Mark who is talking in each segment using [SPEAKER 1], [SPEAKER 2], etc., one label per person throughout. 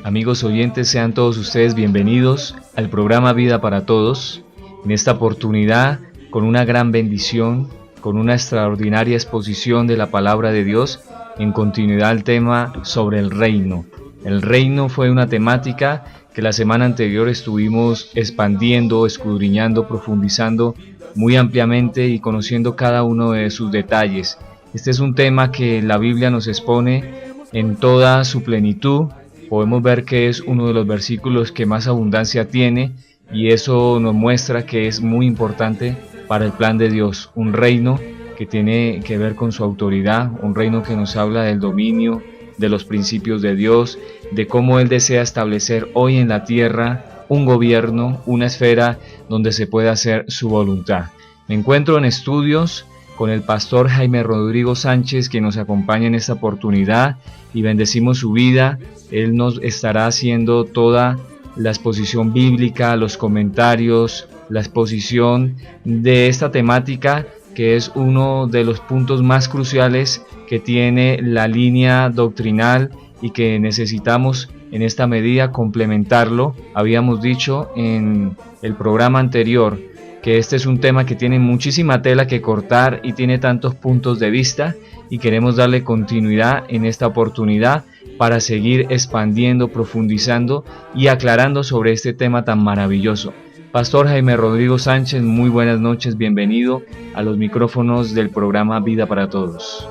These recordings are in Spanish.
[SPEAKER 1] Amigos oyentes, sean todos ustedes bienvenidos al programa Vida para Todos. En esta oportunidad, con una gran bendición, con una extraordinaria exposición de la Palabra de Dios, en continuidad al tema sobre el reino. El reino fue una temática que la semana anterior estuvimos expandiendo, escudriñando, profundizando muy ampliamente y conociendo cada uno de sus detalles. Este es un tema que la Biblia nos expone en toda su plenitud. Podemos ver que es uno de los versículos que más abundancia tiene y eso nos muestra que es muy importante para el plan de Dios. Un reino que tiene que ver con su autoridad, un reino que nos habla del dominio, de los principios de Dios, de cómo Él desea establecer hoy en la tierra un gobierno, una esfera donde se pueda hacer su voluntad. Me encuentro en estudios con el pastor Jaime Rodrigo Sánchez, que nos acompaña en esta oportunidad y bendecimos su vida. Él nos estará haciendo toda la exposición bíblica, los comentarios, la exposición de esta temática, que es uno de los puntos más cruciales que tiene la línea doctrinal y que necesitamos en esta medida complementarlo. Habíamos dicho en el programa anterior que este es un tema que tiene muchísima tela que cortar y tiene tantos puntos de vista, y queremos darle continuidad en esta oportunidad para seguir expandiendo, profundizando y aclarando sobre este tema tan maravilloso. Pastor Jaime Rodrigo Sánchez, muy buenas noches, bienvenido a los micrófonos del programa Vida para Todos.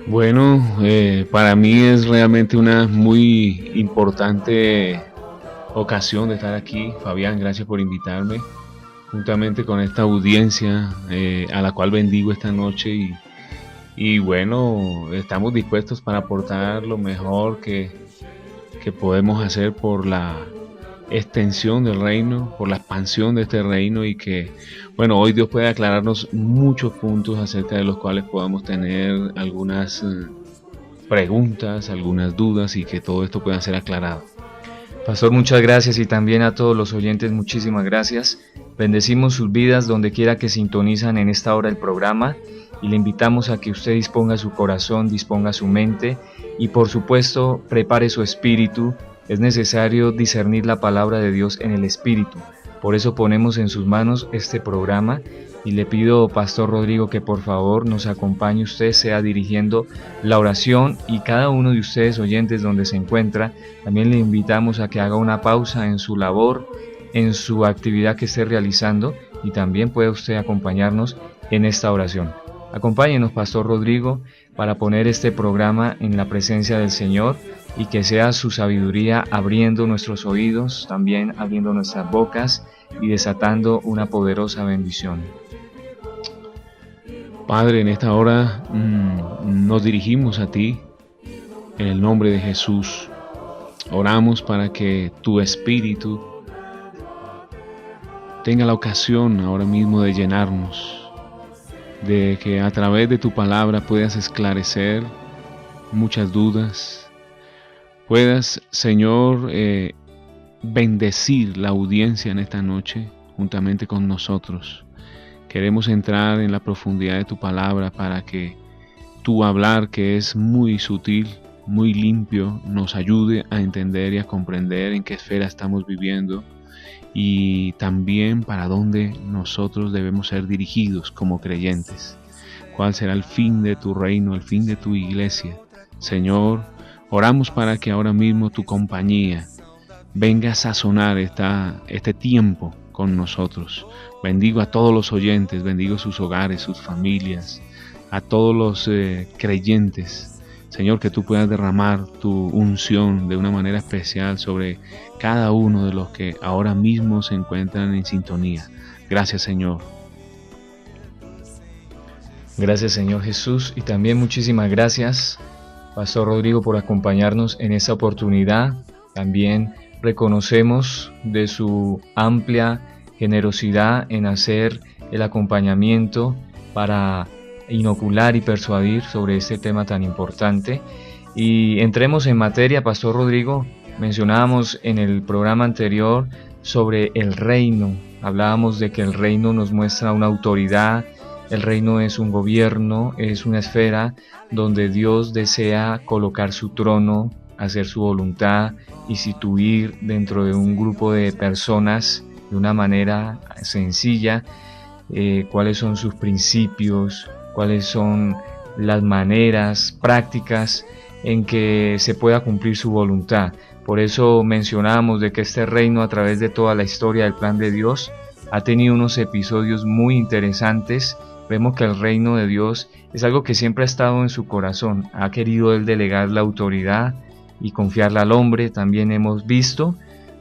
[SPEAKER 2] Bueno, para mí es realmente una muy importante ocasión de estar aquí. Fabián, gracias por invitarme, juntamente con esta audiencia a la cual bendigo esta noche y bueno, estamos dispuestos para aportar lo mejor que podemos hacer por la extensión del reino, por la expansión de este reino, y que bueno, hoy Dios puede aclararnos muchos puntos acerca de los cuales podamos tener algunas preguntas, algunas dudas, y que todo esto pueda ser aclarado.
[SPEAKER 1] Pastor, muchas gracias, y también a todos los oyentes muchísimas gracias. Bendecimos sus vidas donde quiera que sintonizan en esta hora el programa, y le invitamos a que usted disponga su corazón, disponga su mente y por supuesto prepare su espíritu. Es necesario discernir la palabra de Dios en el espíritu. Por eso ponemos en sus manos este programa y le pido, Pastor Rodrigo, que por favor nos acompañe usted, sea dirigiendo la oración, y cada uno de ustedes oyentes donde se encuentra, también le invitamos a que haga una pausa en su labor, en su actividad que esté realizando, y también puede usted acompañarnos en esta oración. Acompáñenos, Pastor Rodrigo, para poner este programa en la presencia del Señor, y que sea su sabiduría abriendo nuestros oídos, también abriendo nuestras bocas y desatando una poderosa bendición.
[SPEAKER 2] Padre, en esta hora nos dirigimos a ti en el nombre de Jesús. Oramos para que tu Espíritu tenga la ocasión ahora mismo de llenarnos, de que a través de tu palabra puedas esclarecer muchas dudas, puedas, Señor, bendecir la audiencia en esta noche juntamente con nosotros. Queremos entrar en la profundidad de tu palabra para que tu hablar, que es muy sutil, muy limpio, nos ayude a entender y a comprender en qué esfera estamos viviendo, y también para dónde nosotros debemos ser dirigidos como creyentes. ¿Cuál será el fin de tu reino, el fin de tu iglesia? Señor, oramos para que ahora mismo tu compañía venga a sazonar este tiempo con nosotros. Bendigo a todos los oyentes, bendigo sus hogares, sus familias, a todos los creyentes. Señor, que tú puedas derramar tu unción de una manera especial sobre cada uno de los que ahora mismo se encuentran en sintonía. Gracias, Señor.
[SPEAKER 1] Gracias, Señor Jesús, y también muchísimas gracias, Pastor Rodrigo, por acompañarnos en esta oportunidad. También reconocemos de su amplia generosidad en hacer el acompañamiento para inocular y persuadir sobre este tema tan importante. Y entremos en materia, Pastor Rodrigo. Mencionábamos en el programa anterior sobre el reino. Hablábamos de que el reino nos muestra una autoridad. El reino es un gobierno, es una esfera donde Dios desea colocar su trono, hacer su voluntad, instituir dentro de un grupo de personas de una manera sencilla cuáles son sus principios, cuáles son las maneras prácticas en que se pueda cumplir su voluntad. Por eso mencionamos de que este reino, a través de toda la historia del plan de Dios, ha tenido unos episodios muy interesantes. Vemos que el reino de Dios es algo que siempre ha estado en su corazón. Ha querido Él delegar la autoridad y confiarla al hombre. También hemos visto,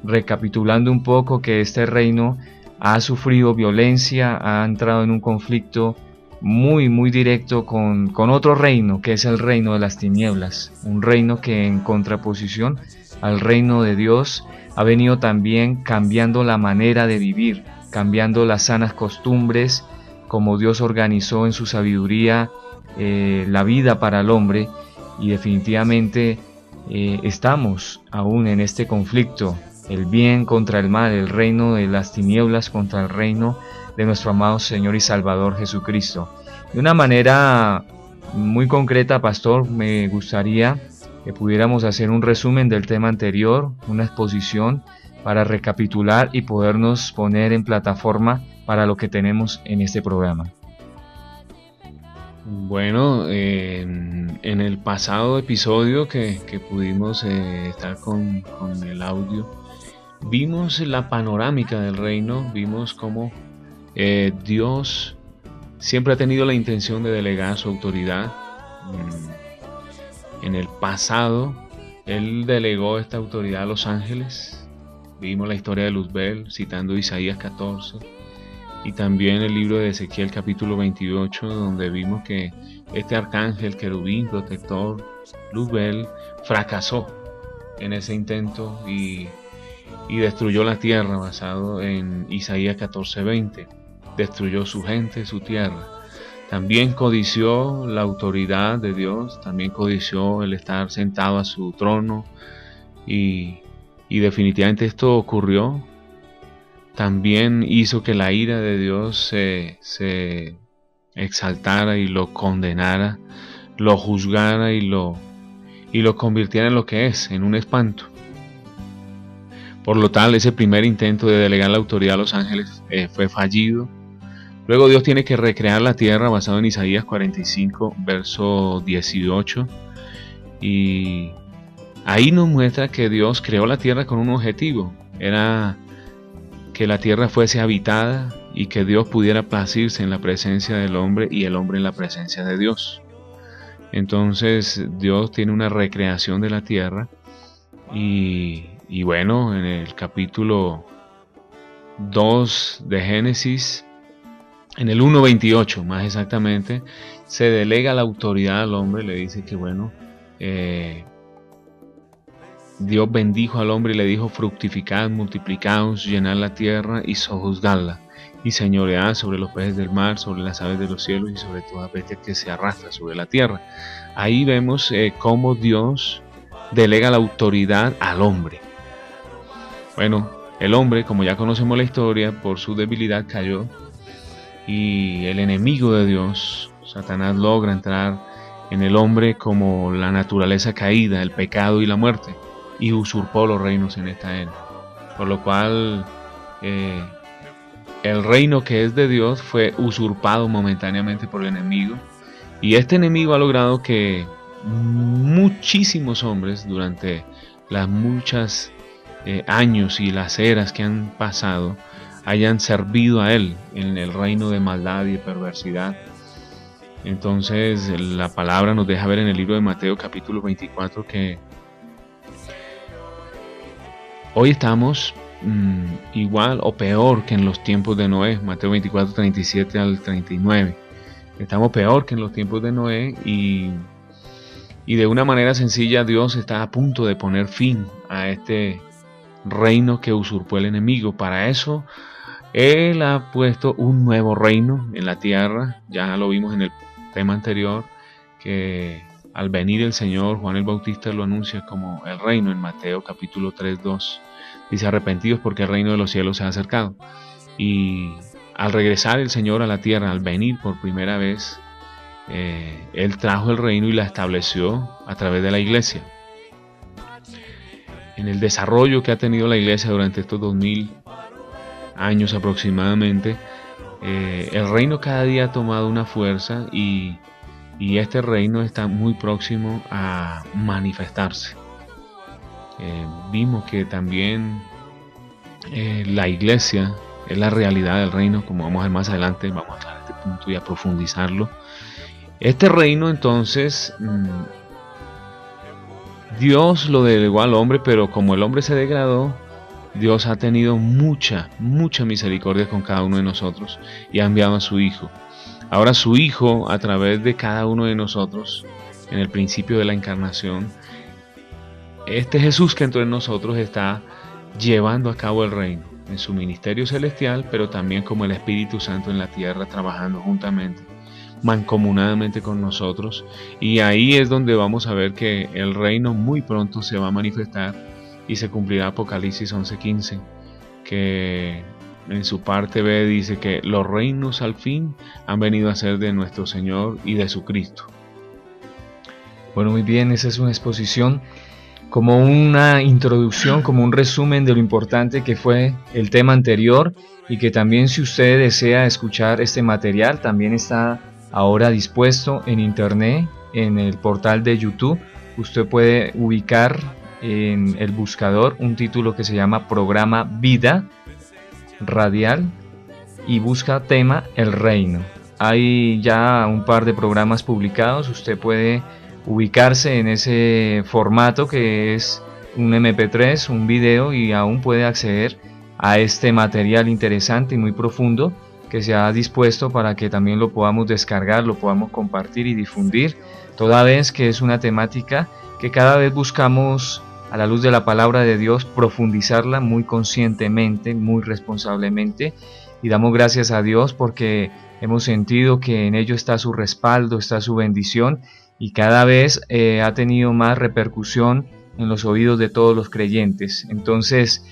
[SPEAKER 1] recapitulando un poco, que este reino ha sufrido violencia, ha entrado en un conflicto muy directo con otro reino, que es el reino de las tinieblas. Un reino que, en contraposición al reino de Dios, ha venido también cambiando la manera de vivir, cambiando las sanas costumbres, como Dios organizó en su sabiduría la vida para el hombre. Y definitivamente estamos aún en este conflicto, el bien contra el mal, el reino de las tinieblas contra el reino de nuestro amado Señor y Salvador Jesucristo. De una manera muy concreta, pastor, me gustaría que pudiéramos hacer un resumen del tema anterior, una exposición para recapitular y podernos poner en plataforma para lo que tenemos en este programa.
[SPEAKER 2] Bueno, en el pasado episodio que pudimos estar con el audio, vimos la panorámica del reino, vimos cómo Dios siempre ha tenido la intención de delegar su autoridad. En el pasado, Él delegó esta autoridad a los ángeles. Vimos la historia de Luzbel, citando Isaías 14, y también el libro de Ezequiel capítulo 28, donde vimos que este arcángel, querubín, protector, Luzbel, fracasó en ese intento y destruyó la tierra, basado en Isaías 14:20. Destruyó su gente, su tierra. También codició la autoridad de Dios, también codició el estar sentado a su trono, y definitivamente esto ocurrió. También hizo que la ira de Dios se exaltara y lo condenara, lo juzgara y lo convirtiera en lo que es, en un espanto. Por lo tal, ese primer intento de delegar la autoridad a los ángeles fue fallido. Luego Dios tiene que recrear la tierra, basado en Isaías 45, verso 18. Y ahí nos muestra que Dios creó la tierra con un objetivo. Era que la tierra fuese habitada y que Dios pudiera placirse en la presencia del hombre y el hombre en la presencia de Dios. Entonces Dios tiene una recreación de la tierra y bueno, en el capítulo 2 de Génesis, en el 1:28 más exactamente, se delega la autoridad al hombre. Le dice que bueno, Dios bendijo al hombre y le dijo: fructificad, multiplicaos, llenad la tierra y sojuzgadla, y señoread sobre los peces del mar, sobre las aves de los cielos y sobre toda bestia que se arrastra sobre la tierra. Ahí vemos cómo Dios delega la autoridad al hombre. Bueno, el hombre, como ya conocemos la historia, por su debilidad cayó, y el enemigo de Dios, Satanás, logra entrar en el hombre como la naturaleza caída, el pecado y la muerte, y usurpó los reinos en esta era. Por lo cual el reino que es de Dios fue usurpado momentáneamente por el enemigo, y este enemigo ha logrado que muchísimos hombres, durante las muchas años y las eras que han pasado, hayan servido a él en el reino de maldad y de perversidad. Entonces la palabra nos deja ver en el libro de Mateo capítulo 24 que hoy estamos igual o peor que en los tiempos de Noé. Mateo 24, 37 al 39. Estamos peor que en los tiempos de Noé, y de una manera sencilla Dios está a punto de poner fin a este reino que usurpó el enemigo. Para eso Él ha puesto un nuevo reino en la tierra. Ya lo vimos en el tema anterior, que al venir el Señor, Juan el Bautista lo anuncia como el reino en Mateo capítulo 3:2. Dice: arrepentidos porque el reino de los cielos se ha acercado. Y al regresar el Señor a la tierra, al venir por primera vez, Él trajo el reino y la estableció a través de la iglesia. en el desarrollo que ha tenido la iglesia durante estos 2000 años aproximadamente, el reino cada día ha tomado una fuerza y este reino está muy próximo a manifestarse. Vimos que también la iglesia es la realidad del reino, como vamos a ver más adelante, vamos a aclarar este punto y a profundizarlo. Este reino entonces, Dios lo delegó al hombre, pero como el hombre se degradó, Dios ha tenido mucha misericordia con cada uno de nosotros y ha enviado a su Hijo. Ahora su Hijo, a través de cada uno de nosotros, en el principio de la encarnación, este Jesús que entró en nosotros está llevando a cabo el reino en su ministerio celestial, pero también como el Espíritu Santo en la tierra, trabajando juntamente, mancomunadamente con nosotros. Y ahí es donde vamos a ver que el reino muy pronto se va a manifestar y se cumplirá Apocalipsis 11:15, que en su parte B dice que los reinos al fin han venido a ser de nuestro Señor y de su Cristo.
[SPEAKER 1] Bueno, muy bien, esa es una exposición, como una introducción, como un resumen de lo importante que fue el tema anterior, y que también, si usted desea escuchar este material, también está ahora dispuesto en internet, en el portal de YouTube. Usted puede ubicar en el buscador un título que se llama Programa Vida Radial y busca tema El Reino. Hay ya un par de programas publicados. Usted puede ubicarse en ese formato que es un MP3, un video, y aún puede acceder a este material interesante y muy profundo que se ha dispuesto para que también lo podamos descargar, lo podamos compartir y difundir, toda vez que es una temática que cada vez buscamos, a la luz de la palabra de Dios, profundizarla muy conscientemente, muy responsablemente, y damos gracias a Dios porque hemos sentido que en ello está su respaldo, está su bendición, y cada vez ha tenido más repercusión en los oídos de todos los creyentes. Entonces,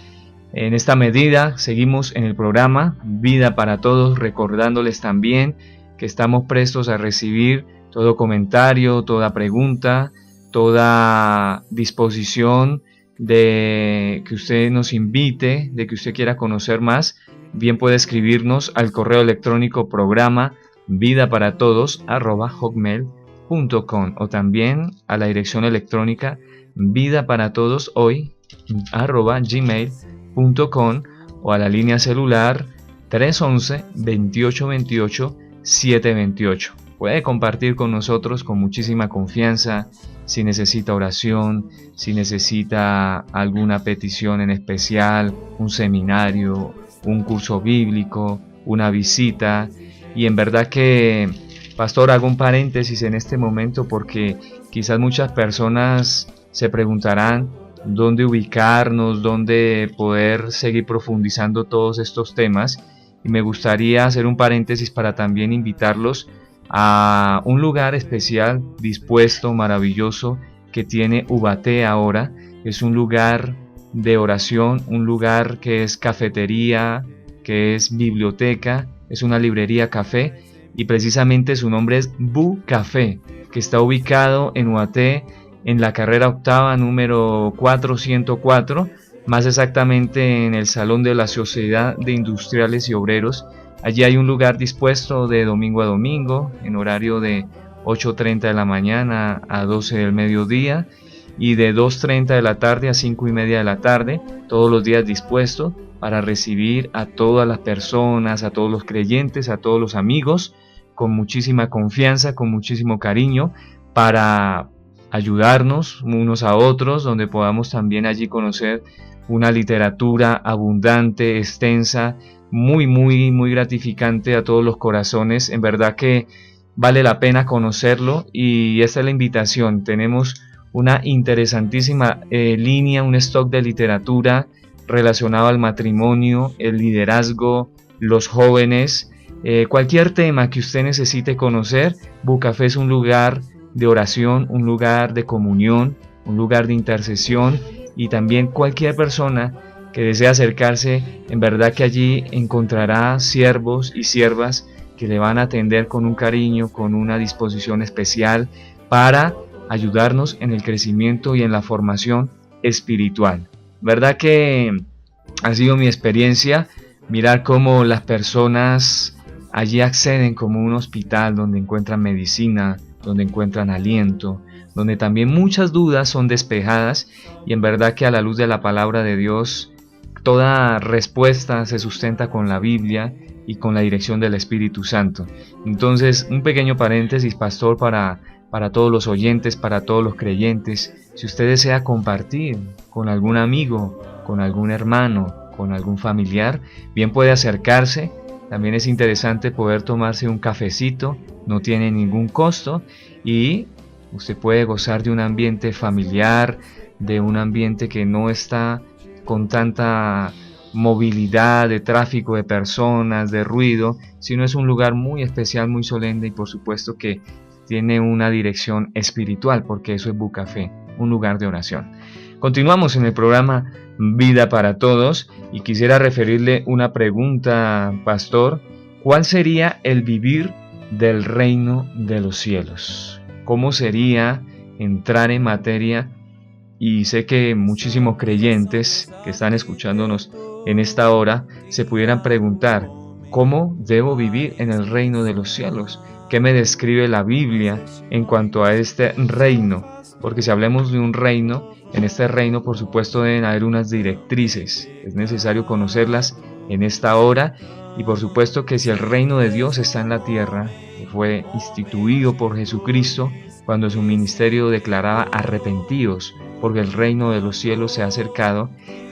[SPEAKER 1] en esta medida, seguimos en el programa Vida para Todos, recordándoles también que estamos prestos a recibir todo comentario, toda pregunta, toda disposición de que usted nos invite, de que usted quiera conocer más. Bien puede escribirnos al correo electrónico programa vidaparatodos@hotmail.com, o también a la dirección electrónica vidaparatodos@gmail.com, o a la línea celular 311-2828-728. Puede compartir con nosotros con muchísima confianza si necesita oración, si necesita alguna petición en especial, un seminario, un curso bíblico, una visita. Y en verdad que, pastor, hago un paréntesis en este momento porque quizás muchas personas se preguntarán dónde ubicarnos, dónde poder seguir profundizando todos estos temas, y me gustaría hacer un paréntesis para también invitarlos a un lugar especial, dispuesto, maravilloso, que tiene Ubaté ahora. Es un lugar de oración, un lugar que es cafetería, que es biblioteca, es una librería café, y precisamente su nombre es Bu Café, que está ubicado en Ubaté, en la carrera octava número 404, más exactamente en el Salón de la Sociedad de Industriales y Obreros. Allí hay un lugar dispuesto de domingo a domingo, en horario de 8:30 de la mañana a 12 del mediodía, y de 2:30 de la tarde a 5:30 de la tarde, todos los días dispuesto para recibir a todas las personas, a todos los creyentes, a todos los amigos, con muchísima confianza, con muchísimo cariño, para ayudarnos unos a otros, donde podamos también allí conocer una literatura abundante, extensa, muy gratificante a todos los corazones. En verdad que vale la pena conocerlo, y esta es la invitación. Tenemos una interesantísima línea, un stock de literatura relacionado al matrimonio, el liderazgo, los jóvenes, cualquier tema que usted necesite conocer. Bucafé es un lugar de oración, un lugar de comunión, un lugar de intercesión, y también cualquier persona que desea acercarse, en verdad que allí encontrará siervos y siervas que le van a atender con un cariño, con una disposición especial para ayudarnos en el crecimiento y en la formación espiritual. Verdad que ha sido mi experiencia mirar cómo las personas allí acceden como un hospital donde encuentran medicina, donde encuentran aliento, donde también muchas dudas son despejadas, y en verdad que a la luz de la palabra de Dios toda respuesta se sustenta con la Biblia y con la dirección del Espíritu Santo. Entonces, un pequeño paréntesis, pastor, para todos los oyentes, para todos los creyentes. Si usted desea compartir con algún amigo, con algún hermano, con algún familiar, bien puede acercarse. También es interesante poder tomarse un cafecito, no tiene ningún costo, y usted puede gozar de un ambiente familiar, de un ambiente que no está con tanta movilidad, de tráfico de personas, de ruido, sino es un lugar muy especial, muy solemne, y por supuesto que tiene una dirección espiritual, porque eso es Bucafé, un lugar de oración. Continuamos en el programa Vida para Todos, y quisiera referirle una pregunta, pastor. ¿Cuál sería el vivir del reino de los cielos? ¿Cómo sería entrar en materia? Y sé que muchísimos creyentes que están escuchándonos en esta hora se pudieran preguntar: ¿cómo debo vivir en el reino de los cielos? ¿Qué me describe la Biblia en cuanto a este reino? Porque si hablamos de un reino, en este reino por supuesto deben haber unas directrices. Es necesario conocerlas en esta hora, y por supuesto que si el reino de Dios está en la tierra, que fue instituido por Jesucristo cuando su ministerio declaraba: arrepentidos, porque el reino de los cielos se ha acercado,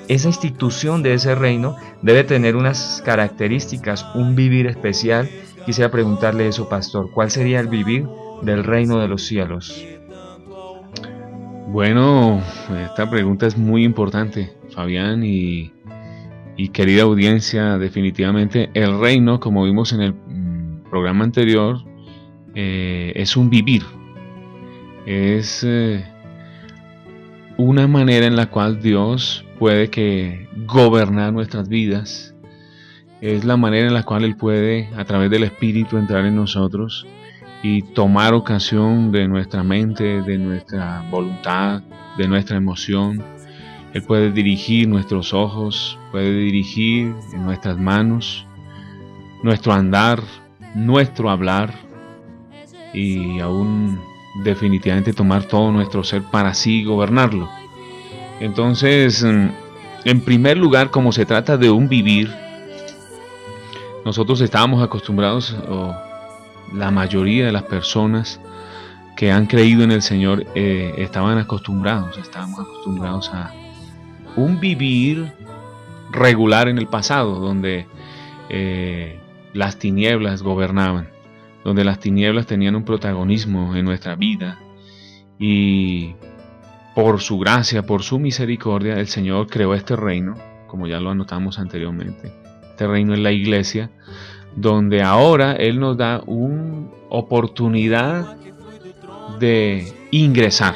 [SPEAKER 1] esa institución de ese reino debe tener unas características, un vivir especial. Quisiera preguntarle eso, pastor. ¿Cuál sería el vivir del reino de los cielos?
[SPEAKER 2] Bueno, esta pregunta es muy importante, Fabián, y querida audiencia. Definitivamente el reino, como vimos en el programa anterior, es un vivir. Es una manera en la cual Dios puede que gobernar nuestras vidas. Es la manera en la cual Él puede, a través del Espíritu, entrar en nosotros y tomar ocasión de nuestra mente, de nuestra voluntad, de nuestra emoción. Él puede dirigir nuestros ojos, puede dirigir nuestras manos, nuestro andar, nuestro hablar, y aún definitivamente tomar todo nuestro ser para así gobernarlo. Entonces, en primer lugar, como se trata de un vivir, nosotros estábamos acostumbrados, o la mayoría de las personas que han creído en el Señor estábamos acostumbrados a un vivir regular en el pasado, donde las tinieblas gobernaban, donde las tinieblas tenían un protagonismo en nuestra vida, y por su gracia, por su misericordia, el Señor creó este reino, como ya lo anotamos anteriormente. Este reino es la iglesia, donde ahora Él nos da una oportunidad de ingresar.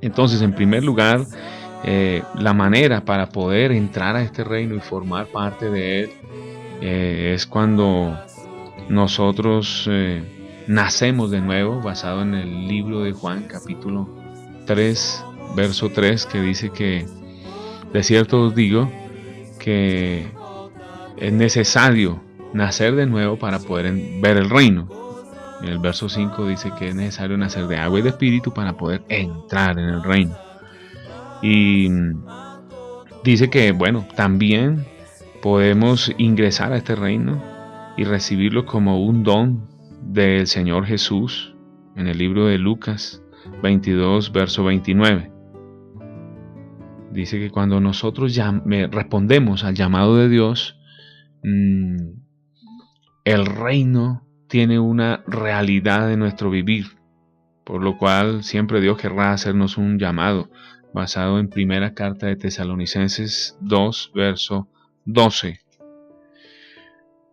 [SPEAKER 2] Entonces, en primer lugar, la manera para poder entrar a este reino y formar parte de él es cuando nosotros nacemos de nuevo, basado en el libro de Juan, capítulo 3, verso 3, que dice que de cierto os digo que es necesario nacer de nuevo para poder ver el reino. En el verso 5 dice que es necesario nacer de agua y de espíritu para poder entrar en el reino. Y dice que, bueno, también podemos ingresar a este reino y recibirlo como un don del Señor Jesús, en el libro de Lucas 22, verso 29. Dice que cuando nosotros respondemos al llamado de Dios, el reino tiene una realidad en nuestro vivir, por lo cual siempre Dios querrá hacernos un llamado, basado en primera carta de Tesalonicenses 2, verso 12.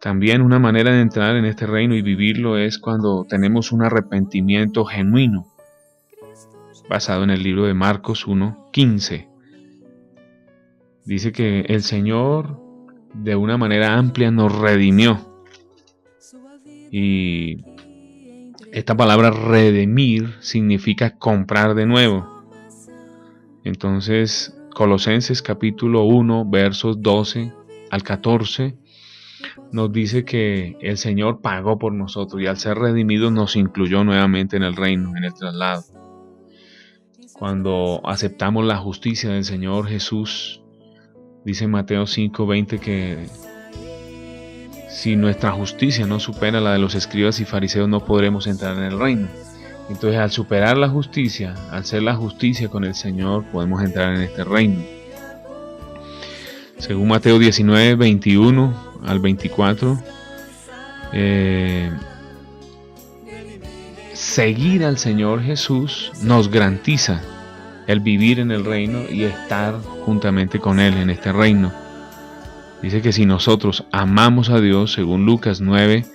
[SPEAKER 2] También una manera de entrar en este reino y vivirlo es cuando tenemos un arrepentimiento genuino, basado en el libro de Marcos 1, 15. Dice que el Señor de una manera amplia nos redimió. Y esta palabra redimir significa comprar de nuevo. Entonces, Colosenses capítulo 1, versos 12 al 14, nos dice que el Señor pagó por nosotros y al ser redimidos nos incluyó nuevamente en el reino, en el traslado. Cuando aceptamos la justicia del Señor Jesús, dice Mateo 5:20 que si nuestra justicia no supera la de los escribas y fariseos, no podremos entrar en el reino. Entonces, al superar la justicia, al ser la justicia con el Señor, podemos entrar en este reino. Según Mateo 19, 21 al 24, seguir al Señor Jesús nos garantiza el vivir en el reino y estar juntamente con Él en este reino. Dice que si nosotros amamos a Dios, según Lucas 9,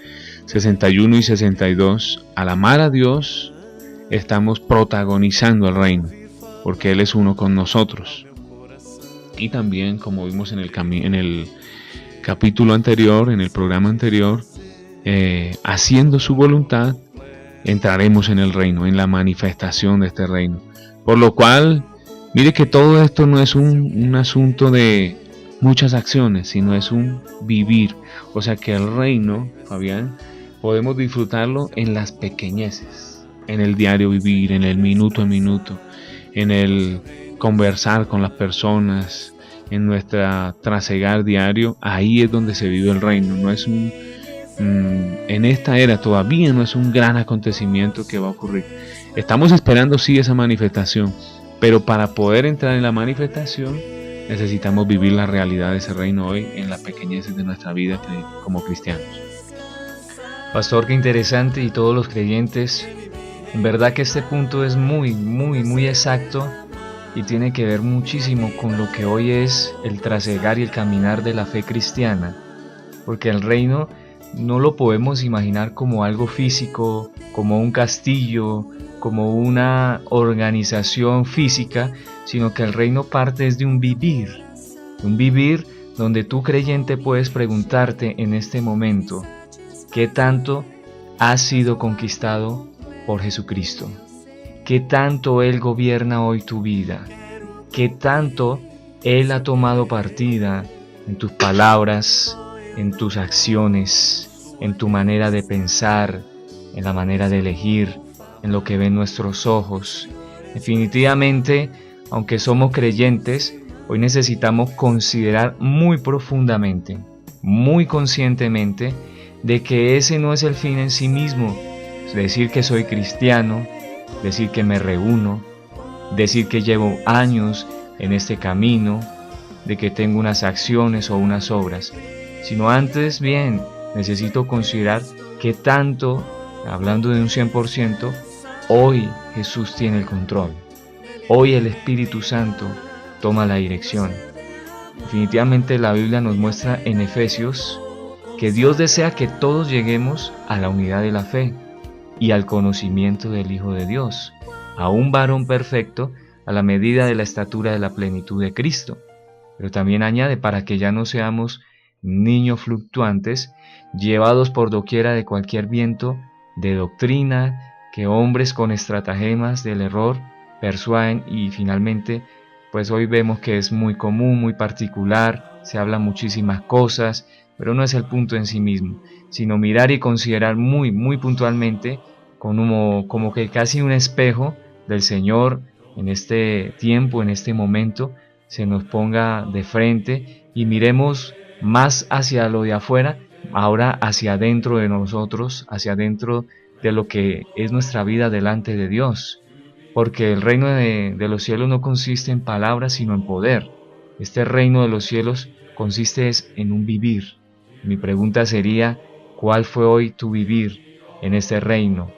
[SPEAKER 2] 61 y 62, al amar a Dios, estamos protagonizando el reino, porque Él es uno con nosotros. Y también, como vimos en el capítulo anterior, en el programa anterior, haciendo su voluntad, entraremos en el reino, en la manifestación de este reino. Por lo cual, mire que todo esto no es un asunto de muchas acciones, sino es un vivir. O sea que el reino, Fabián, podemos disfrutarlo en las pequeñeces, en el diario vivir, en el minuto a minuto, en el conversar con las personas, en nuestra trasegar diario. Ahí es donde se vive el reino. No es en esta era todavía no es un gran acontecimiento que va a ocurrir. Estamos esperando sí esa manifestación, pero para poder entrar en la manifestación necesitamos vivir la realidad de ese reino hoy en las pequeñeces de nuestra vida como cristianos.
[SPEAKER 1] Pastor, qué interesante, y todos los creyentes, en verdad que este punto es muy, muy, muy exacto y tiene que ver muchísimo con lo que hoy es el trasegar y el caminar de la fe cristiana, porque el reino no lo podemos imaginar como algo físico, como un castillo, como una organización física, sino que el reino parte desde un vivir donde tú creyente puedes preguntarte en este momento, ¿qué tanto has sido conquistado por Jesucristo? ¿Qué tanto Él gobierna hoy tu vida? ¿Qué tanto Él ha tomado partida en tus palabras, en tus acciones, en tu manera de pensar, en la manera de elegir, en lo que ven nuestros ojos? Definitivamente, aunque somos creyentes, hoy necesitamos considerar muy profundamente, muy conscientemente, de que ese no es el fin en sí mismo. Es decir que soy cristiano, decir que me reúno, decir que llevo años en este camino, de que tengo unas acciones o unas obras, sino antes bien necesito considerar qué tanto, hablando de un 100%, hoy Jesús tiene el control. Hoy el Espíritu Santo toma la dirección. Definitivamente la Biblia nos muestra en Efesios que Dios desea que todos lleguemos a la unidad de la fe y al conocimiento del Hijo de Dios, a un varón perfecto a la medida de la estatura de la plenitud de Cristo. Pero también añade, para que ya no seamos niños fluctuantes, llevados por doquiera de cualquier viento de doctrina, que hombres con estratagemas del error persuaden. Y finalmente, pues hoy vemos que es muy común, muy particular, se habla muchísimas cosas, pero no es el punto en sí mismo, sino mirar y considerar muy, muy puntualmente, como que casi un espejo del Señor en este tiempo, en este momento, se nos ponga de frente y miremos más hacia lo de afuera, ahora hacia adentro de nosotros, hacia adentro de lo que es nuestra vida delante de Dios. Porque el reino de los cielos no consiste en palabras, sino en poder. Este reino de los cielos consiste en un vivir. Mi pregunta sería, ¿cuál fue hoy tu vivir en este reino?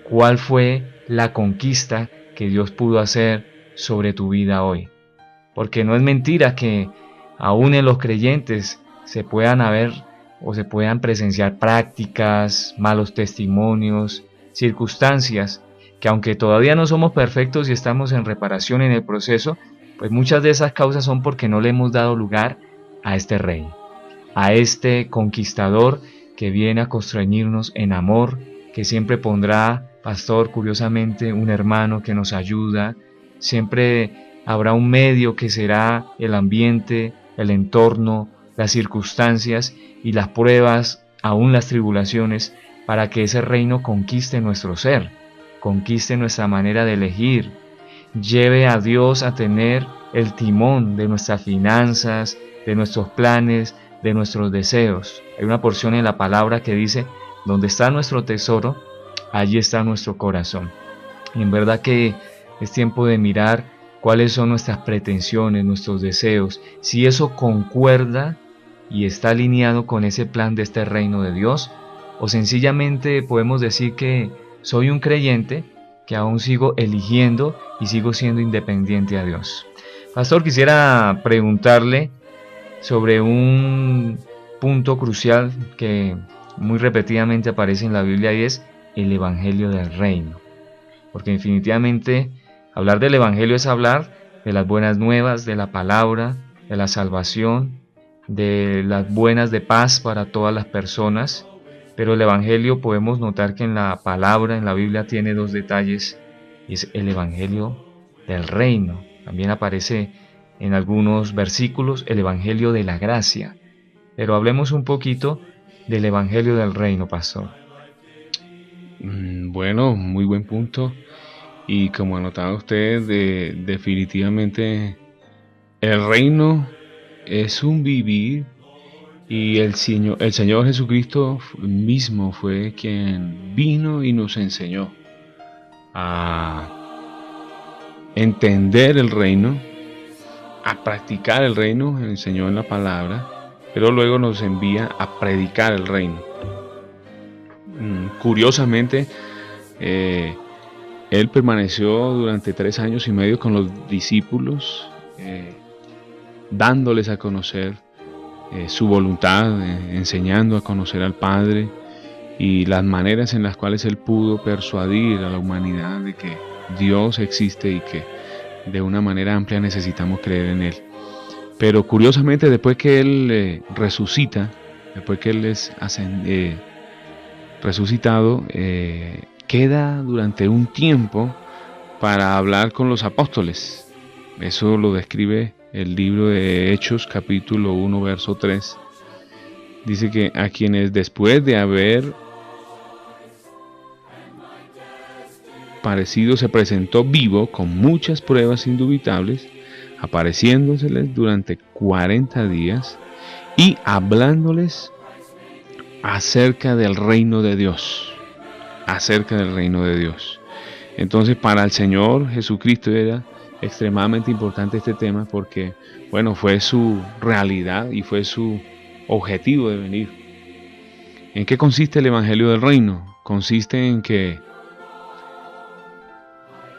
[SPEAKER 1] ¿Cuál fue la conquista que Dios pudo hacer sobre tu vida hoy? Porque no es mentira que aún en los creyentes se puedan haber o se puedan presenciar prácticas, malos testimonios, circunstancias, que aunque todavía no somos perfectos y estamos en reparación en el proceso, pues muchas de esas causas son porque no le hemos dado lugar a este rey, a este conquistador que viene a constreñirnos en amor, que siempre pondrá, pastor, curiosamente, un hermano que nos ayuda, siempre habrá un medio que será el ambiente, el entorno, las circunstancias y las pruebas, aún las tribulaciones, para que ese reino conquiste nuestro ser, conquiste nuestra manera de elegir, lleve a Dios a tener el timón de nuestras finanzas, de nuestros planes, de nuestros deseos. Hay una porción en la palabra que dice, donde está nuestro tesoro, allí está nuestro corazón. Y en verdad que es tiempo de mirar cuáles son nuestras pretensiones, nuestros deseos, si eso concuerda y está alineado con ese plan de este reino de Dios, o sencillamente podemos decir que soy un creyente que aún sigo eligiendo y sigo siendo independiente a Dios. Pastor, quisiera preguntarle sobre un punto crucial que muy repetidamente aparece en la Biblia y es el Evangelio del Reino. Porque definitivamente hablar del Evangelio es hablar de las buenas nuevas, de la palabra, de la salvación, de las buenas de paz para todas las personas. Pero el Evangelio podemos notar que en la palabra, en la Biblia, tiene dos detalles. Y es el Evangelio del Reino. También aparece en algunos versículos el Evangelio de la gracia. Pero hablemos un poquito del Evangelio del Reino, pastor.
[SPEAKER 2] Bueno, muy buen punto. Y como anotaba usted, definitivamente el reino es un vivir, y el Señor Jesucristo mismo fue quien vino y nos enseñó a entender el reino, a practicar el reino, enseñó en la palabra, pero luego nos envía a predicar el reino. Curiosamente, Él permaneció durante 3 años y medio con los discípulos, dándoles a conocer su voluntad, enseñando a conocer al Padre y las maneras en las cuales Él pudo persuadir a la humanidad de que Dios existe y que de una manera amplia necesitamos creer en Él. Pero curiosamente, después que Él resucita, después que Él es resucitado, queda durante un tiempo para hablar con los apóstoles. Eso lo describe el libro de Hechos, capítulo 1, verso 3. Dice que a quienes después de haber parecido se presentó vivo con muchas pruebas indubitables, apareciéndoseles durante 40 días y hablándoles acerca del reino de Dios. Acerca del reino de Dios. Entonces, para el Señor Jesucristo era extremadamente importante este tema porque, bueno, fue su realidad y fue su objetivo de venir. ¿En qué consiste el Evangelio del Reino? Consiste en que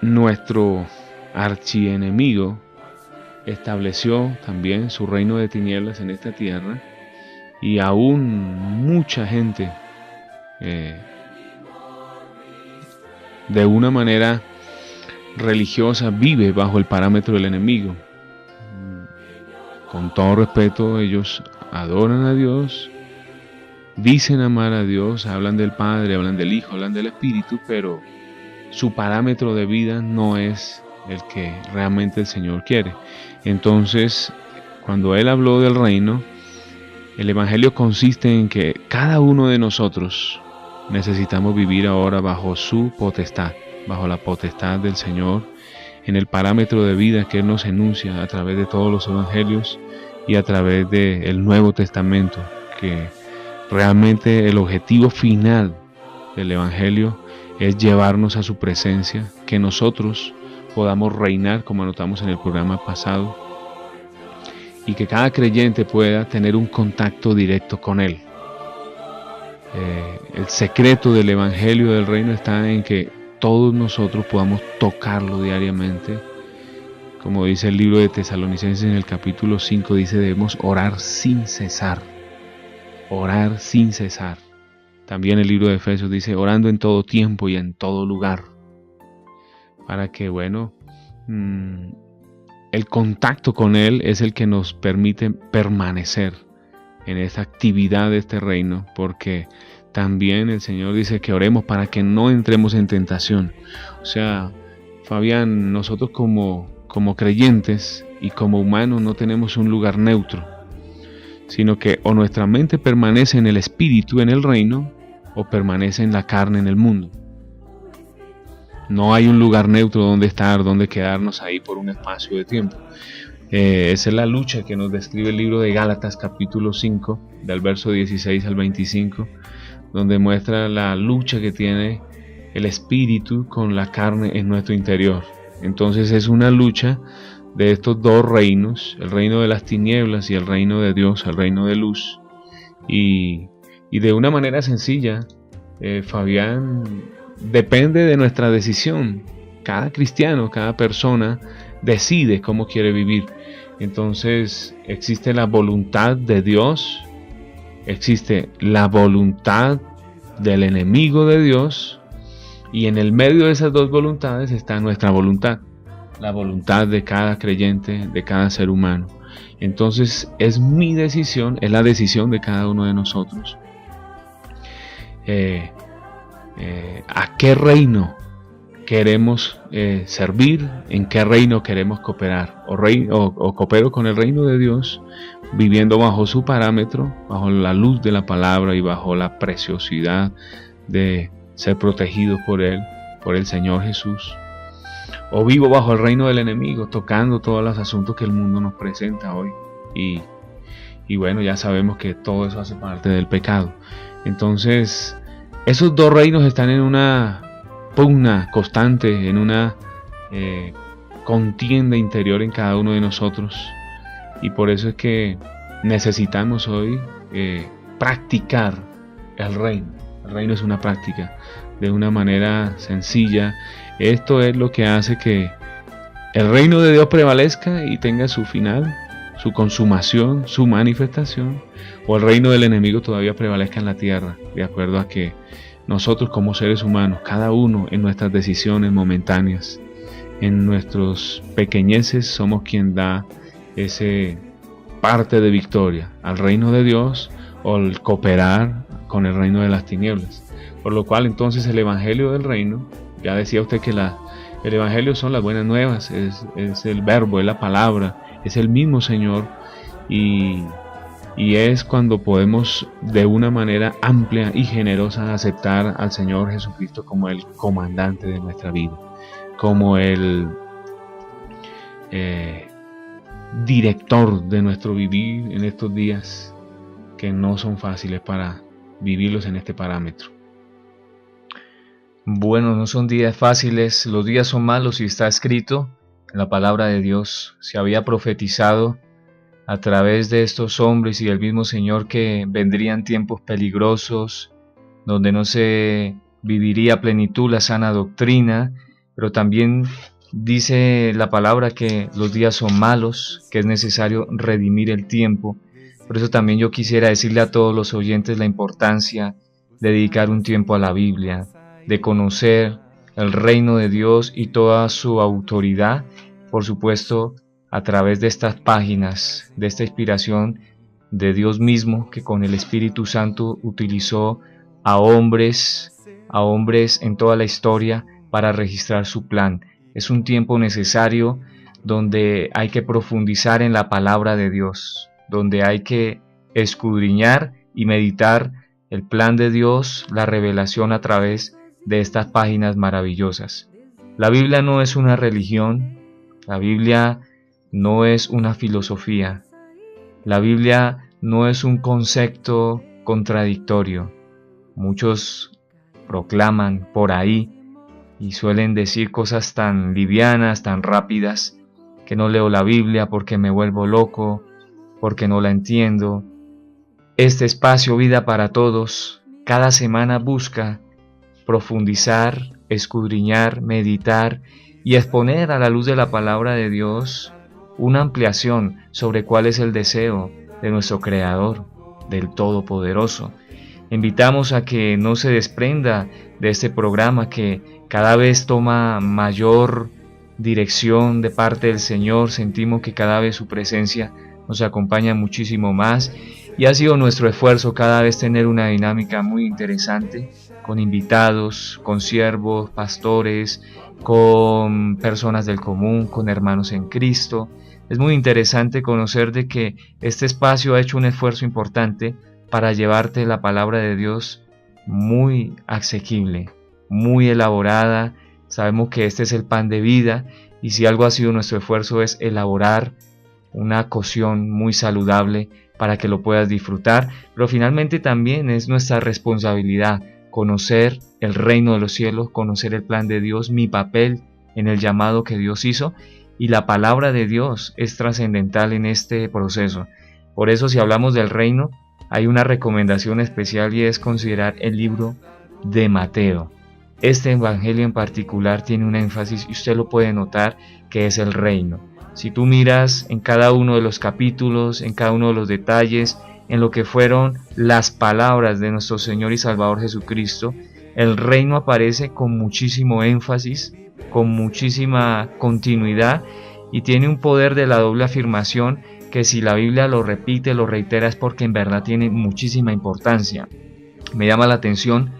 [SPEAKER 2] nuestro archienemigo estableció también su reino de tinieblas en esta tierra y aún mucha gente de una manera religiosa vive bajo el parámetro del enemigo. Con todo respeto, ellos adoran a Dios, dicen amar a Dios, hablan del Padre, hablan del Hijo, hablan del Espíritu, pero su parámetro de vida no es el que realmente el Señor quiere. Entonces, cuando Él habló del reino, el Evangelio consiste en que cada uno de nosotros necesitamos vivir ahora bajo su potestad, bajo la potestad del Señor, en el parámetro de vida que Él nos enuncia a través de todos los evangelios y a través del Nuevo Testamento, que realmente el objetivo final del evangelio es llevarnos a su presencia, que nosotros podamos reinar, como anotamos en el programa pasado, y que cada creyente pueda tener un contacto directo con Él. El secreto del Evangelio del Reino está en que todos nosotros podamos tocarlo diariamente. Como dice el libro de Tesalonicenses en el capítulo 5, dice debemos orar sin cesar. Orar sin cesar. También el libro de Efesios dice orando en todo tiempo y en todo lugar. Para que, bueno, el contacto con Él es el que nos permite permanecer en esta actividad de este reino, porque también el Señor dice que oremos para que no entremos en tentación. O sea, Fabián, nosotros como como creyentes y como humanos no tenemos un lugar neutro, sino que o nuestra mente permanece en el espíritu, en el reino, o permanece en la carne, en el mundo. No hay un lugar neutro donde estar, donde quedarnos ahí por un espacio de tiempo. Esa es la lucha que nos describe el libro de Gálatas capítulo 5, del verso 16 al 25, donde muestra la lucha que tiene el espíritu con la carne en nuestro interior. Entonces es una lucha de estos dos reinos, el reino de las tinieblas y el reino de Dios, el reino de luz. Y de una manera sencilla, Fabián, depende de nuestra decisión. Cada cristiano, cada persona decide cómo quiere vivir. Entonces existe la voluntad de Dios, existe la voluntad del enemigo de Dios, y en el medio de esas dos voluntades está nuestra voluntad, la voluntad de cada creyente, de cada ser humano. Entonces es mi decisión, es la decisión de cada uno de nosotros. ¿A qué reino queremos servir? ¿En qué reino queremos cooperar? O coopero con el reino de Dios, viviendo bajo su parámetro, bajo la luz de la palabra y bajo la preciosidad de ser protegido por Él, por el Señor Jesús. O vivo bajo el reino del enemigo, tocando todos los asuntos que el mundo nos presenta hoy. Y bueno, ya sabemos que todo eso hace parte del pecado. Entonces, esos dos reinos están en una pugna constante, en una contienda interior en cada uno de nosotros. Y por eso es que necesitamos hoy practicar el reino. El reino es una práctica de una manera sencilla. Esto es lo que hace que el reino de Dios prevalezca y tenga su final, su consumación, su manifestación, o el reino del enemigo todavía prevalezca en la tierra, de acuerdo a que nosotros como seres humanos, cada uno en nuestras decisiones momentáneas, en nuestros pequeñeces, somos quien da ese parte de victoria al reino de Dios o el cooperar con el reino de las tinieblas. Por lo cual entonces el evangelio del reino, ya decía usted que el evangelio son las buenas nuevas, es el verbo, es la palabra, es el mismo Señor, y es cuando podemos de una manera amplia y generosa aceptar al Señor Jesucristo como el comandante de nuestra vida, como el director de nuestro vivir en estos días que no son fáciles para vivirlos en este parámetro.
[SPEAKER 1] Bueno, no son días fáciles, los días son malos y está escrito en la palabra de Dios. Se había profetizado a través de estos hombres y del mismo Señor que vendrían tiempos peligrosos, donde no se viviría a plenitud la sana doctrina, pero también dice la palabra que los días son malos, que es necesario redimir el tiempo. Por eso también yo quisiera decirle a todos los oyentes la importancia de dedicar un tiempo a la Biblia, de conocer el reino de Dios y toda su autoridad, por supuesto, a través de estas páginas, de esta inspiración de Dios mismo, que con el Espíritu Santo utilizó a hombres en toda la historia para registrar su plan. Es un tiempo necesario donde hay que profundizar en la palabra de Dios, donde hay que escudriñar y meditar el plan de Dios, la revelación a través de estas páginas maravillosas. La Biblia no es una religión, la Biblia no es una filosofía, la Biblia no es un concepto contradictorio. Muchos proclaman por ahí y suelen decir cosas tan livianas, tan rápidas, que no leo la Biblia porque me vuelvo loco, porque no la entiendo. Este espacio Vida para Todos cada semana busca profundizar, escudriñar, meditar y exponer a la luz de la palabra de Dios una ampliación sobre cuál es el deseo de nuestro Creador, del Todopoderoso. Invitamos a que no se desprenda de este programa que cada vez toma mayor dirección de parte del Señor. Sentimos que cada vez su presencia nos acompaña muchísimo más y ha sido nuestro esfuerzo cada vez tener una dinámica muy interesante con invitados, con siervos, pastores, con personas del común, con hermanos en Cristo. Es muy interesante conocer de que este espacio ha hecho un esfuerzo importante para llevarte la palabra de Dios muy asequible, muy elaborada. Sabemos que este es el pan de vida, y si algo ha sido nuestro esfuerzo es elaborar una cocción muy saludable para que lo puedas disfrutar, pero finalmente también es nuestra responsabilidad conocer el reino de los cielos, conocer el plan de Dios, mi papel en el llamado que Dios hizo, y la palabra de Dios es trascendental en este proceso. Por eso, si hablamos del reino, hay una recomendación especial, y es considerar el libro de Mateo. Este evangelio en particular tiene un énfasis, y usted lo puede notar, que es el reino. Si tú miras en cada uno de los capítulos, en cada uno de los detalles, en lo que fueron las palabras de nuestro Señor y Salvador Jesucristo, el reino aparece con muchísimo énfasis, con muchísima continuidad, y tiene un poder de la doble afirmación que, si la Biblia lo repite, lo reitera, es porque en verdad tiene muchísima importancia. Me llama la atención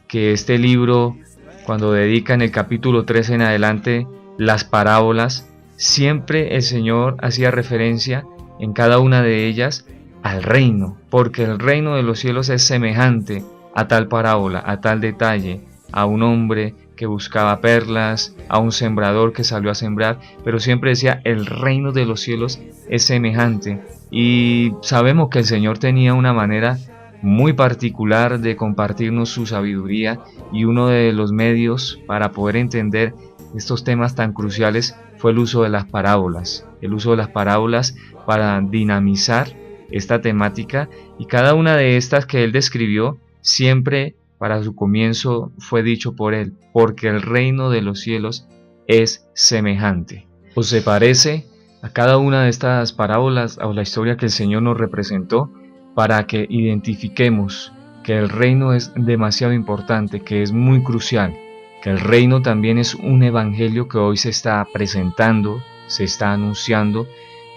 [SPEAKER 1] que este libro, cuando dedica en el capítulo 13 en adelante las parábolas, siempre el Señor hacía referencia en cada una de ellas al reino, porque el reino de los cielos es semejante a tal parábola, a tal detalle, a un hombre que buscaba perlas, a un sembrador que salió a sembrar, pero siempre decía el reino de los cielos es semejante. Y sabemos que el Señor tenía una manera muy particular de compartirnos su sabiduría, y uno de los medios para poder entender estos temas tan cruciales fue el uso de las parábolas. El uso de las parábolas para dinamizar esta temática, y cada una de estas que él describió siempre para su comienzo fue dicho por él, porque el reino de los cielos es semejante. ¿O se parece a cada una de estas parábolas o la historia que el Señor nos representó, para que identifiquemos que el reino es demasiado importante, que es muy crucial, que el reino también es un evangelio que hoy se está presentando, se está anunciando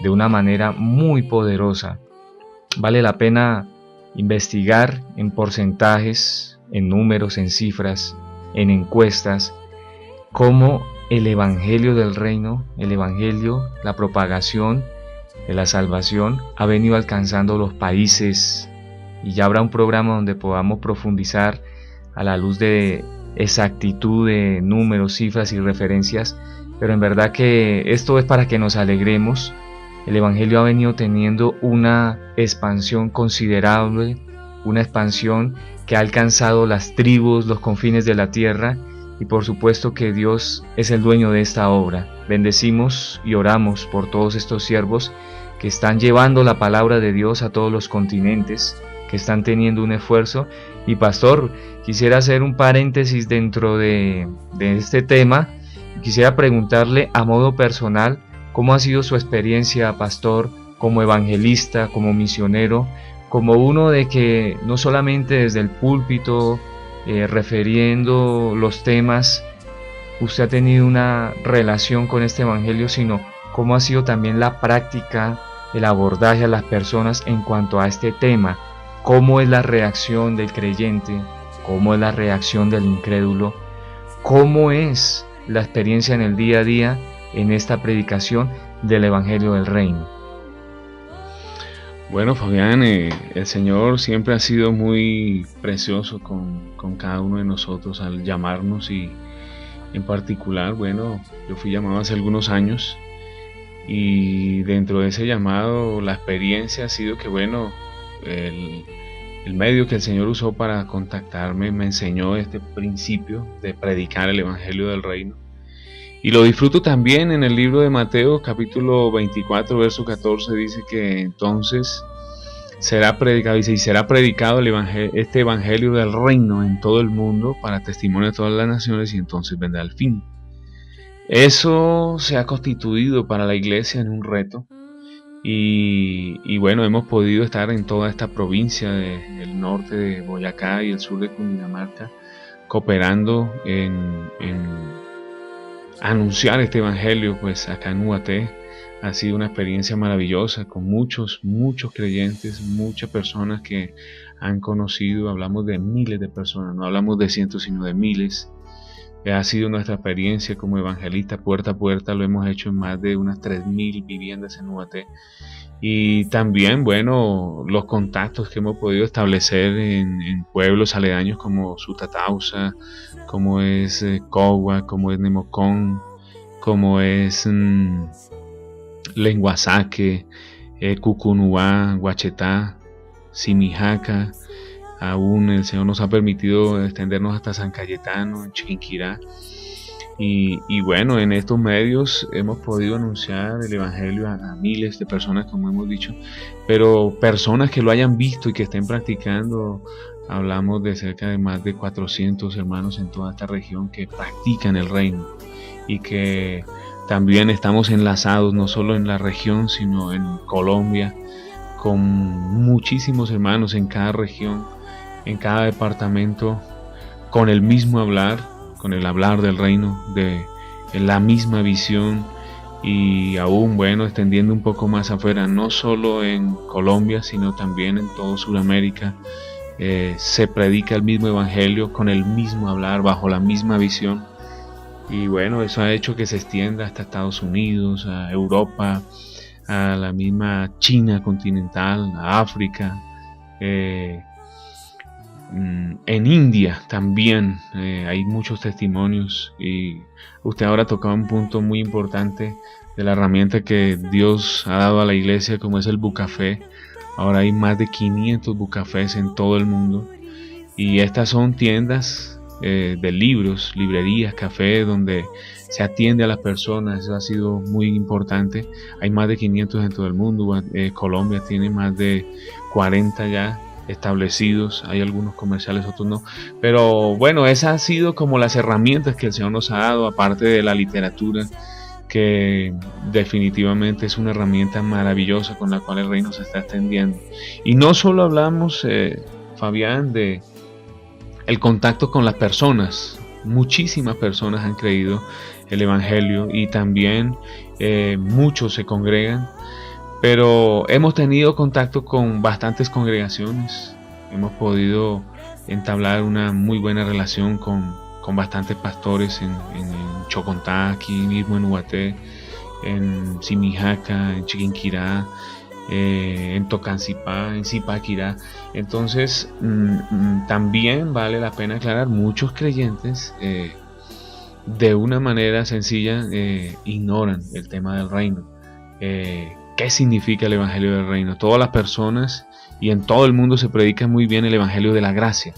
[SPEAKER 1] de una manera muy poderosa? Vale la pena investigar en porcentajes, en números, en cifras, en encuestas, cómo el evangelio del reino, el evangelio, la propagación de la salvación ha venido alcanzando los países, y ya habrá un programa donde podamos profundizar a la luz de exactitud de números, cifras y referencias, pero en verdad que esto es para que nos alegremos. El evangelio ha venido teniendo una expansión considerable, una expansión que ha alcanzado las tribus, los confines de la tierra, y por supuesto que Dios es el dueño de esta obra. Bendecimos y oramos por todos estos siervos que están llevando la palabra de Dios a todos los continentes, que están teniendo un esfuerzo. Y pastor, quisiera hacer un paréntesis dentro de este tema. Quisiera preguntarle a modo personal, ¿cómo ha sido su experiencia, pastor, como evangelista, como misionero, como uno de que no solamente desde el púlpito, refiriendo los temas, usted ha tenido una relación con este evangelio, sino cómo ha sido también la práctica, el abordaje a las personas en cuanto a este tema? ¿Cómo es la reacción del creyente? ¿Cómo es la reacción del incrédulo? ¿Cómo es la experiencia en el día a día en esta predicación del evangelio del reino?
[SPEAKER 2] Bueno, Fabián, el Señor siempre ha sido muy precioso con cada uno de nosotros al llamarnos, y en particular, bueno, yo fui llamado hace algunos años, y dentro de ese llamado la experiencia ha sido que, bueno, el medio que el Señor usó para contactarme me enseñó este principio de predicar el Evangelio del Reino. Y lo disfruto también en el libro de Mateo, capítulo 24, verso 14, dice que entonces será predicado, dice, y será predicado este Evangelio del Reino en todo el mundo para testimonio de todas las naciones, y entonces vendrá el fin. Eso se ha constituido para la iglesia en un reto, y bueno, hemos podido estar en toda esta provincia del norte de Boyacá y el sur de Cundinamarca, cooperando en anunciar este evangelio, pues acá en UAT, Ha sido una experiencia maravillosa con muchos creyentes, muchas personas que han conocido. Hablamos de miles de personas, no hablamos de cientos sino de miles. Ha sido nuestra experiencia como evangelista puerta a puerta, lo hemos hecho en más de unas 3.000 viviendas en Ubaté. Y también, bueno, los contactos que hemos podido establecer en pueblos aledaños como Sutatausa, como es Cogua, como es Nemocón, como es Lenguasaque, Cucunuá, Guachetá, Simijaca. Aún el Señor nos ha permitido extendernos hasta San Cayetano, en Chiquinquirá. Y bueno, en estos medios hemos podido anunciar el Evangelio a miles de personas, como hemos dicho, pero personas que lo hayan visto y que estén practicando, hablamos de cerca de más de 400 hermanos en toda esta región que practican el reino, y que también estamos enlazados no solo en la región, sino en Colombia, con muchísimos hermanos en cada región, en cada departamento, con el mismo hablar, con el hablar del reino, de la misma visión, y aún, bueno, extendiendo un poco más afuera, no solo en Colombia, sino también en todo Sudamérica, se predica el mismo evangelio, con el mismo hablar, bajo la misma visión. Y bueno, eso ha hecho que se extienda hasta Estados Unidos, a Europa, a la misma China continental, a África, en India también. Hay muchos testimonios, y usted ahora tocaba un punto muy importante de la herramienta que Dios ha dado a la iglesia, como es el Bucafé. Ahora hay más de 500 Bucafés en todo el mundo, y estas son tiendas de libros, librerías, café, donde se atiende a las personas. Eso ha sido muy importante. Hay más de 500 en todo el mundo. Colombia tiene más de 40 ya establecidos. Hay algunos comerciales, otros no, pero bueno, esas han sido como las herramientas que el Señor nos ha dado, aparte de la literatura, que definitivamente es una herramienta maravillosa con la cual el reino se está extendiendo. Y no solo hablamos, Fabián, de el contacto con las personas. Muchísimas personas han creído el evangelio, y también muchos se congregan. Pero hemos tenido contacto con bastantes congregaciones, hemos podido entablar una muy buena relación con bastantes pastores en Chocontá, aquí mismo en Ubaté, en Simijaca, en Chiquinquirá, en Tocancipá, en Zipaquirá. Entonces también vale la pena aclarar, muchos creyentes de una manera sencilla ignoran el tema del reino. ¿Qué significa el evangelio del reino? Todas las personas y en todo el mundo se predica muy bien el evangelio de la gracia,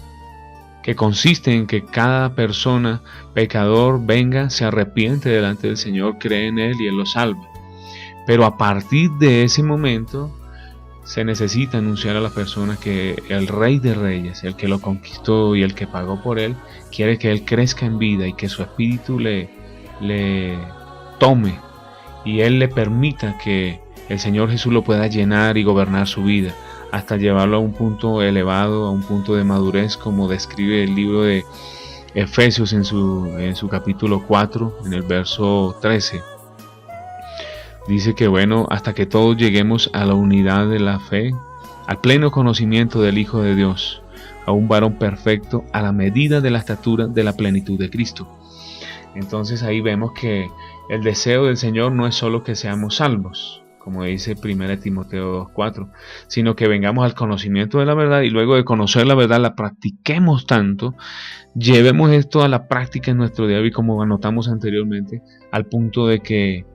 [SPEAKER 2] que consiste en que cada persona, pecador, venga, se arrepiente delante del Señor, cree en Él y Él lo salva. Pero a partir de ese momento se necesita anunciar a las personas que el Rey de Reyes, el que lo conquistó y el que pagó por Él, quiere que Él crezca en vida y que su espíritu le tome, y Él le permita que el Señor Jesús lo pueda llenar y gobernar su vida, hasta llevarlo a un punto elevado, a un punto de madurez, como describe el libro de Efesios en su capítulo 4, en el verso 13. Dice que bueno, hasta que todos lleguemos a la unidad de la fe, al pleno conocimiento del Hijo de Dios, a un varón perfecto, a la medida de la estatura de la plenitud de Cristo. Entonces ahí vemos que el deseo del Señor no es solo que seamos salvos, como dice 1 Timoteo 2:4, sino que vengamos al conocimiento de la verdad, y luego de conocer la verdad la practiquemos tanto, llevemos esto a la práctica en nuestro día, y como anotamos anteriormente, al punto de que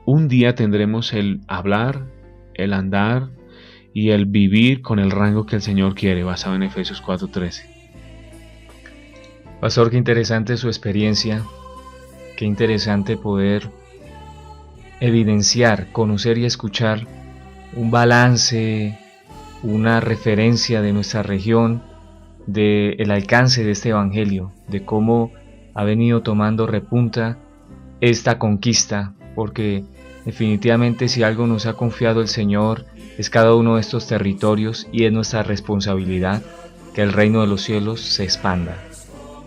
[SPEAKER 2] un día tendremos el hablar, el andar y el vivir con el rango que el Señor quiere, basado en Efesios 4:13.
[SPEAKER 1] Pastor, qué interesante su experiencia, qué interesante poder evidenciar, conocer y escuchar un balance, una referencia de nuestra región, del alcance de este evangelio, de cómo ha venido tomando repunta esta conquista, porque definitivamente si algo nos ha confiado el Señor es cada uno de estos territorios, y es nuestra responsabilidad que el reino de los cielos se expanda.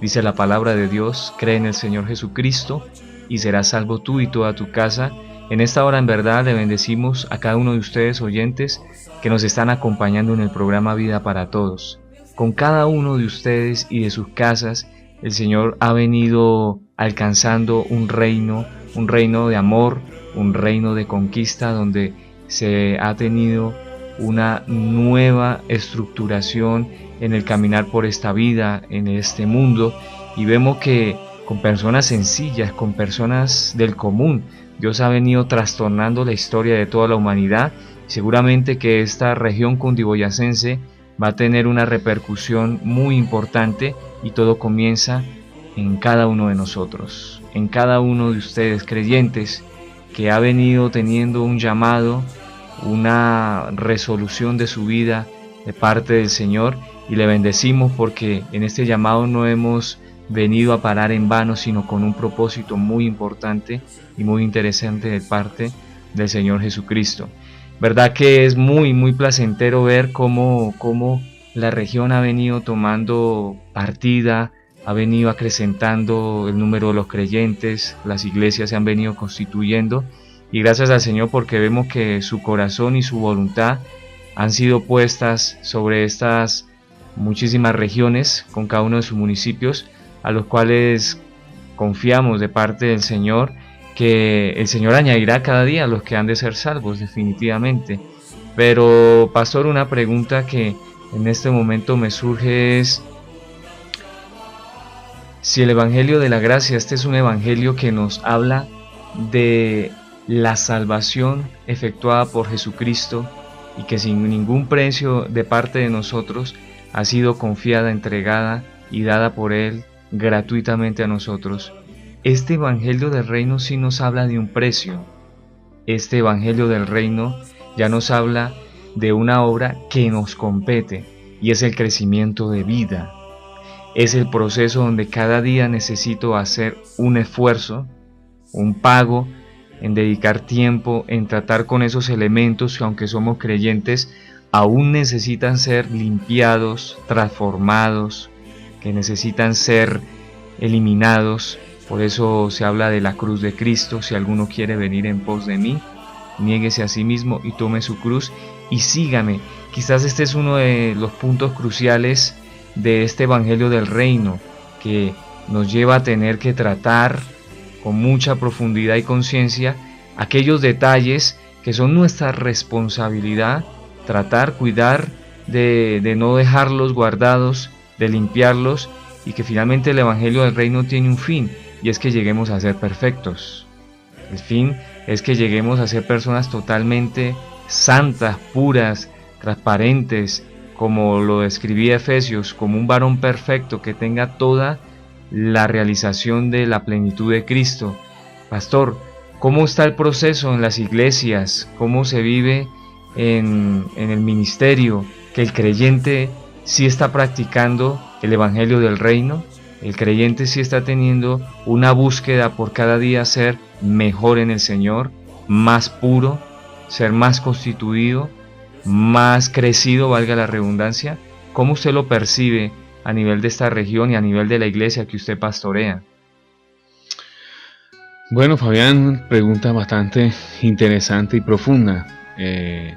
[SPEAKER 1] Dice la palabra de Dios: cree en el Señor Jesucristo y serás salvo tú y toda tu casa. En esta hora en verdad le bendecimos a cada uno de ustedes oyentes que nos están acompañando en el programa Vida para Todos. Con cada uno de ustedes y de sus casas, el Señor ha venido alcanzando un reino de amor, un reino de conquista donde se ha tenido una nueva estructuración en el caminar por esta vida, en este mundo, y vemos que con personas sencillas, con personas del común, Dios ha venido trastornando la historia de toda la humanidad. Seguramente que esta región cundiboyacense va a tener una repercusión muy importante, y todo comienza en cada uno de nosotros, en cada uno de ustedes creyentes que ha venido teniendo un llamado, una resolución de su vida de parte del Señor, y le bendecimos porque en este llamado no hemos venido a parar en vano, sino con un propósito muy importante y muy interesante de parte del Señor Jesucristo. Verdad que es muy placentero ver cómo la región ha venido tomando partida, ha venido acrecentando el número de los creyentes, las iglesias se han venido constituyendo, y gracias al Señor porque vemos que su corazón y su voluntad han sido puestas sobre estas muchísimas regiones con cada uno de sus municipios, a los cuales confiamos de parte del Señor que el Señor añadirá cada día a los que han de ser salvos definitivamente. Pero pastor, una pregunta que en este momento me surge es si el Evangelio de la Gracia, este es un evangelio que nos habla de la salvación efectuada por Jesucristo y que sin ningún precio de parte de nosotros ha sido confiada, entregada y dada por Él gratuitamente a nosotros. Este Evangelio del Reino sí nos habla de un precio. Este Evangelio del Reino ya nos habla de una obra que nos compete, y es el crecimiento de vida. Es el proceso donde cada día necesito hacer un esfuerzo, un pago, en dedicar tiempo, en tratar con esos elementos que, aunque somos creyentes, aún necesitan ser limpiados, transformados, que necesitan ser eliminados. Por eso se habla de la cruz de Cristo. Si alguno quiere venir en pos de mí, niéguese a sí mismo y tome su cruz y sígame. Quizás este es uno de los puntos cruciales de este Evangelio del Reino, que nos lleva a tener que tratar con mucha profundidad y conciencia aquellos detalles que son nuestra responsabilidad, tratar, cuidar de no dejarlos guardados, de limpiarlos, y que finalmente el Evangelio del Reino tiene un fin, y es que lleguemos a ser perfectos. El fin es que lleguemos a ser personas totalmente santas, puras, transparentes, como lo describía Efesios, como un varón perfecto que tenga toda la realización de la plenitud de Cristo. Pastor, ¿cómo está el proceso en las iglesias? ¿Cómo se vive en el ministerio? ¿Que el creyente sí está practicando el Evangelio del Reino? ¿El creyente sí está teniendo una búsqueda por cada día ser mejor en el Señor, más puro, ser más constituido, más crecido, valga la redundancia? ¿Cómo usted lo percibe a nivel de esta región y a nivel de la iglesia que usted pastorea?
[SPEAKER 2] Bueno, Fabián, pregunta bastante interesante y profunda. El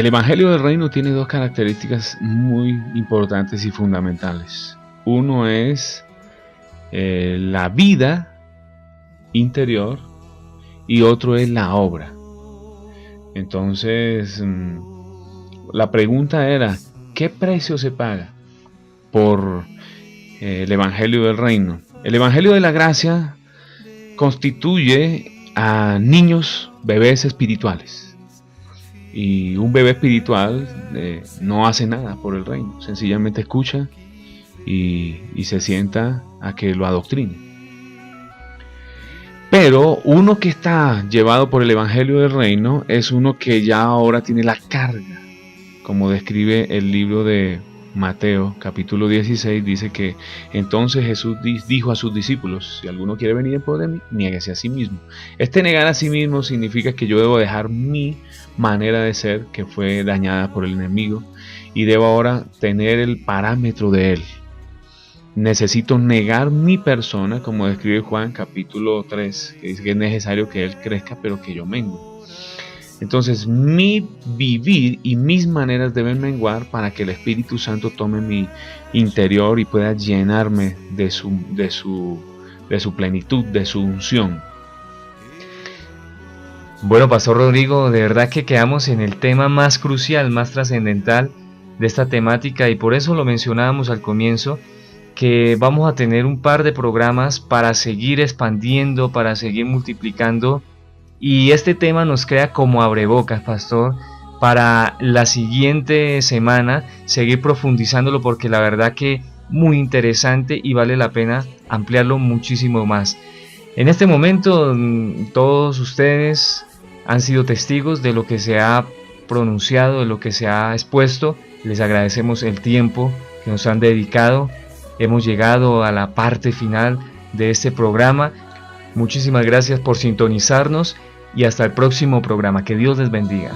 [SPEAKER 2] Evangelio del Reino tiene dos características muy importantes y fundamentales. Uno es la vida interior y otro es la obra. Entonces, la pregunta era, ¿qué precio se paga por el Evangelio del Reino? El Evangelio de la Gracia constituye a niños, bebés espirituales. Y un bebé espiritual no hace nada por el reino, sencillamente escucha y se sienta a que lo adoctrine. Pero uno que está llevado por el Evangelio del Reino es uno que ya ahora tiene la carga, como describe el libro de Mateo, capítulo 16, dice que entonces Jesús dijo a sus discípulos, si alguno quiere venir en pos de mí, niéguese a sí mismo. Este negar a sí mismo significa que yo debo dejar mi manera de ser, que fue dañada por el enemigo, y debo ahora tener el parámetro de él. necesito negar mi persona, como describe Juan capítulo 3, que dice que es necesario que Él crezca, pero que yo mengue. Entonces mi vivir y mis maneras deben menguar para que el Espíritu Santo tome mi interior y pueda llenarme de su plenitud, de su unción.
[SPEAKER 1] Bueno, Pastor Rodrigo, de verdad que quedamos en el tema más crucial, más trascendental de esta temática, y por eso lo mencionábamos al comienzo, que vamos a tener un par de programas para seguir expandiendo, para seguir multiplicando, y este tema nos queda como abrebocas, Pastor, para la siguiente semana seguir profundizándolo, porque la verdad que muy interesante y vale la pena ampliarlo muchísimo más. En este momento todos ustedes han sido testigos de lo que se ha pronunciado, de lo que se ha expuesto. Les agradecemos el tiempo que nos han dedicado. Hemos llegado a la parte final de este programa. Muchísimas gracias por sintonizarnos y hasta el próximo programa. Que Dios les bendiga.